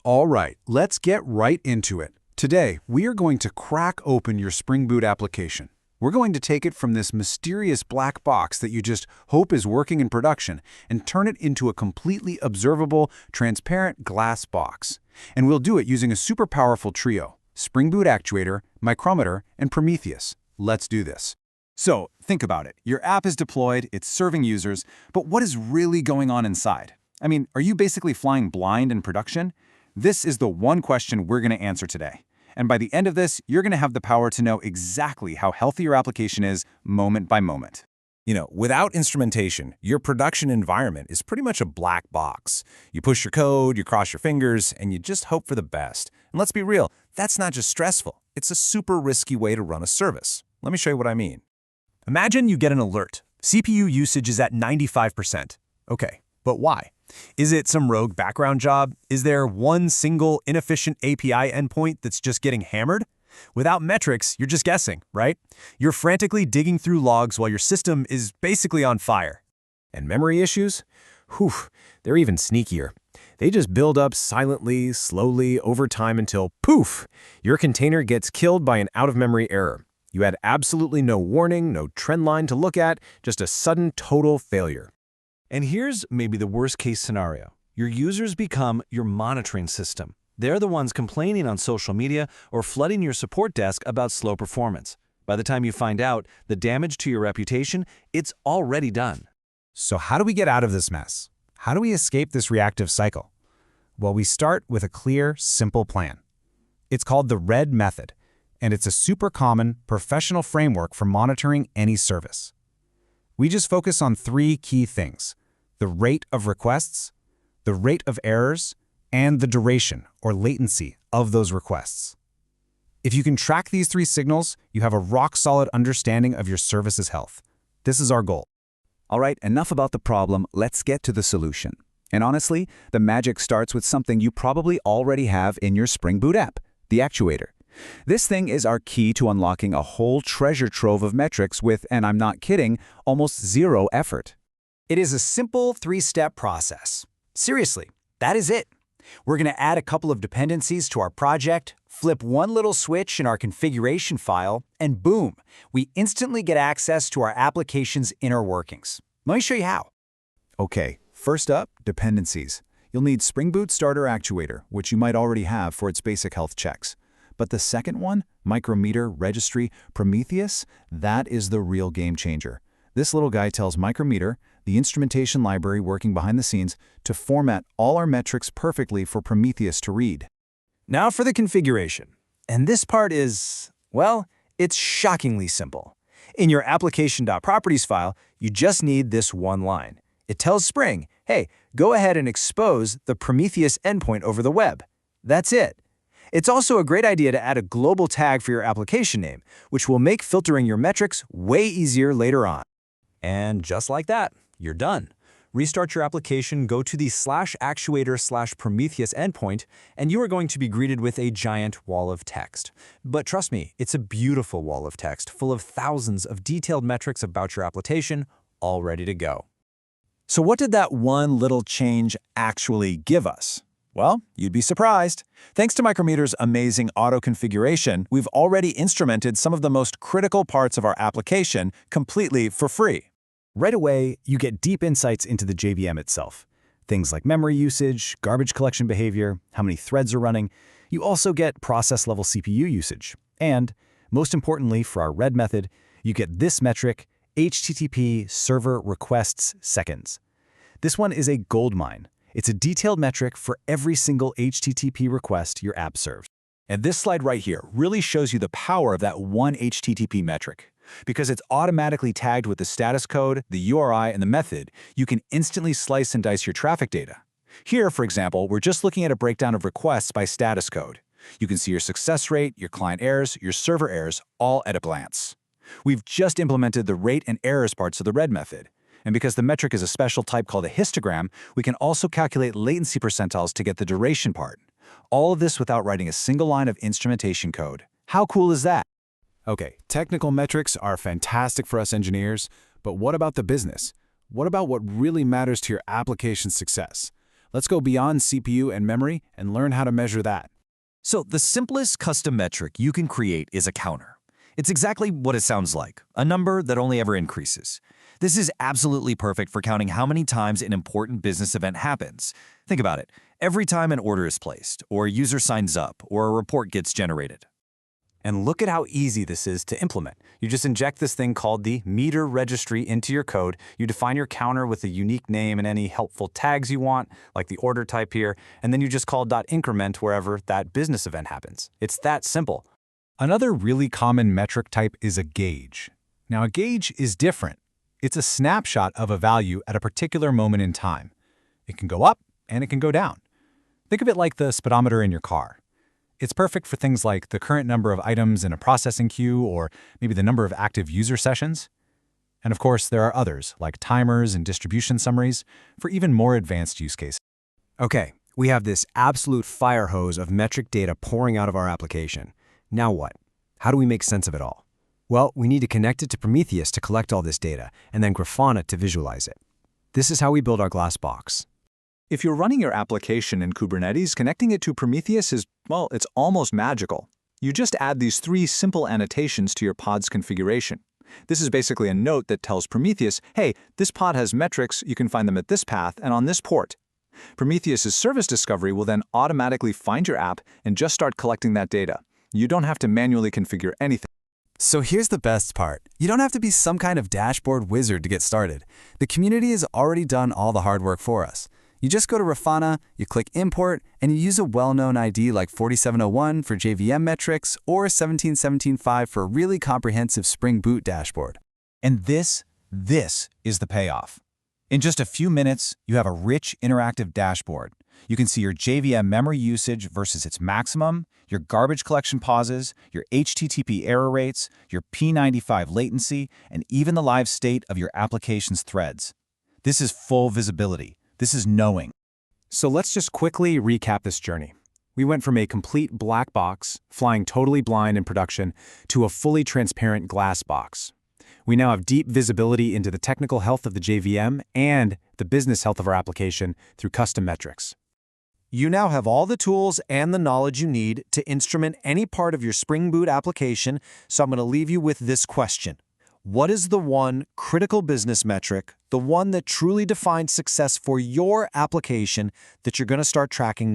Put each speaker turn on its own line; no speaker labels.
All right, let's get right into it. Today, we are going to crack open your Spring Boot application. We're going to take it from this mysterious black box that you just hope is working in production and turn it into a completely observable, transparent glass box. And we'll do it using a super powerful trio: Spring Boot Actuator, Micrometer, and Prometheus. Let's do this.
So, think about it. Your app is deployed, it's serving users, but what is really going on inside? I mean, are you basically flying blind in production? This is the one question we're going to answer today. And by the end of this, you're going to have the power to know exactly how healthy your application is moment by moment.
Without instrumentation, your production environment is pretty much a black box. You push your code, you cross your fingers, and you just hope for the best. And let's be real, that's not just stressful. It's a super risky way to run a service. Let me show you what I mean.
Imagine you get an alert. CPU usage is at 95%. Okay, but why? Is it some rogue background job? Is there one single inefficient API endpoint that's just getting hammered? Without metrics, you're just guessing, right? You're frantically digging through logs while your system is basically on fire.
And memory issues? Whew, they're even sneakier. They just build up silently, slowly, over time until, poof, your container gets killed by an out-of-memory error. You had absolutely no warning, no trend line to look at, just a sudden total failure.
And here's maybe the worst-case scenario. Your users become your monitoring system. They're the ones complaining on social media or flooding your support desk about slow performance. By the time you find out the damage to your reputation, it's already done.
So how do we get out of this mess? How do we escape this reactive cycle? Well, we start with a clear, simple plan. It's called the RED method, and it's a super common, professional framework for monitoring any service. We just focus on three key things: the rate of requests, the rate of errors, and the duration or latency of those requests. If you can track these three signals, you have a rock-solid understanding of your service's health. This is our goal.
All right, enough about the problem, let's get to the solution. And honestly, the magic starts with something you probably already have in your Spring Boot app, the actuator. This thing is our key to unlocking a whole treasure trove of metrics with, and I'm not kidding, almost zero effort.
It is a simple three-step process. Seriously, that is it. We're going to add a couple of dependencies to our project, flip one little switch in our configuration file, and boom, we instantly get access to our application's inner workings. Let me show you how.
Okay, first up, dependencies. You'll need Spring Boot Starter Actuator, which you might already have for its basic health checks. But the second one, Micrometer Registry Prometheus, that is the real game changer. This little guy tells Micrometer, the instrumentation library working behind the scenes, to format all our metrics perfectly for Prometheus to read.
Now for the configuration. And this part is, well, it's shockingly simple. In your application.properties file, you just need this one line. It tells Spring, hey, go ahead and expose the Prometheus endpoint over the web. That's it. It's also a great idea to add a global tag for your application name, which will make filtering your metrics way easier later on.
And just like that, you're done. Restart your application, go to the /actuator/Prometheus endpoint, and you are going to be greeted with a giant wall of text. But trust me, it's a beautiful wall of text full of thousands of detailed metrics about your application, all ready to go.
So what did that one little change actually give us? Well, you'd be surprised. Thanks to Micrometer's amazing auto-configuration, we've already instrumented some of the most critical parts of our application completely for free.
Right away, you get deep insights into the JVM itself. Things like memory usage, garbage collection behavior, how many threads are running. You also get process-level CPU usage. And, most importantly for our RED method, you get this metric, HTTP server requests seconds. This one is a goldmine. It's a detailed metric for every single HTTP request your app serves.
And this slide right here really shows you the power of that one HTTP metric. Because it's automatically tagged with the status code, the URI, and the method, you can instantly slice and dice your traffic data. Here, for example, we're just looking at a breakdown of requests by status code. You can see your success rate, your client errors, your server errors, all at a glance. We've just implemented the rate and errors parts of the RED method. And because the metric is a special type called a histogram, we can also calculate latency percentiles to get the duration part. All of this without writing a single line of instrumentation code. How cool is that?
Okay, technical metrics are fantastic for us engineers, but what about the business? What about what really matters to your application's success? Let's go beyond CPU and memory and learn how to measure that.
So the simplest custom metric you can create is a counter. It's exactly what it sounds like, a number that only ever increases. This is absolutely perfect for counting how many times an important business event happens. Think about it. Every time an order is placed, or a user signs up, or a report gets generated.
And look at how easy this is to implement. You just inject this thing called the meter registry into your code. You define your counter with a unique name and any helpful tags you want, like the order type here, and then you just call .increment wherever that business event happens. It's that simple.
Another really common metric type is a gauge. Now, a gauge is different. It's a snapshot of a value at a particular moment in time. It can go up and it can go down. Think of it like the speedometer in your car. It's perfect for things like the current number of items in a processing queue or maybe the number of active user sessions. And of course, there are others, like timers and distribution summaries, for even more advanced use cases.
Okay, we have this absolute fire hose of metric data pouring out of our application. Now what? How do we make sense of it all? Well, we need to connect it to Prometheus to collect all this data, and then Grafana to visualize it. This is how we build our glass box.
If you're running your application in Kubernetes, connecting it to Prometheus is, well, it's almost magical. You just add these 3 simple annotations to your pod's configuration. This is basically a note that tells Prometheus, hey, this pod has metrics, you can find them at this path and on this port. Prometheus's service discovery will then automatically find your app and just start collecting that data. You don't have to manually configure anything.
So here's the best part. You don't have to be some kind of dashboard wizard to get started. The community has already done all the hard work for us. You just go to Grafana, you click Import, and you use a well-known ID like 4701 for JVM Metrics or 17775 for a really comprehensive Spring Boot dashboard.
And this is the payoff. In just a few minutes, you have a rich, interactive dashboard. You can see your JVM memory usage versus its maximum, your garbage collection pauses, your HTTP error rates, your P95 latency, and even the live state of your application's threads. This is full visibility. This is knowing.
So let's just quickly recap this journey. We went from a complete black box, flying totally blind in production, to a fully transparent glass box. We now have deep visibility into the technical health of the JVM and the business health of our application through custom metrics.
You now have all the tools and the knowledge you need to instrument any part of your Spring Boot application, so I'm going to leave you with this question. What is the one critical business metric, the one that truly defines success for your application that you're going to start tracking next?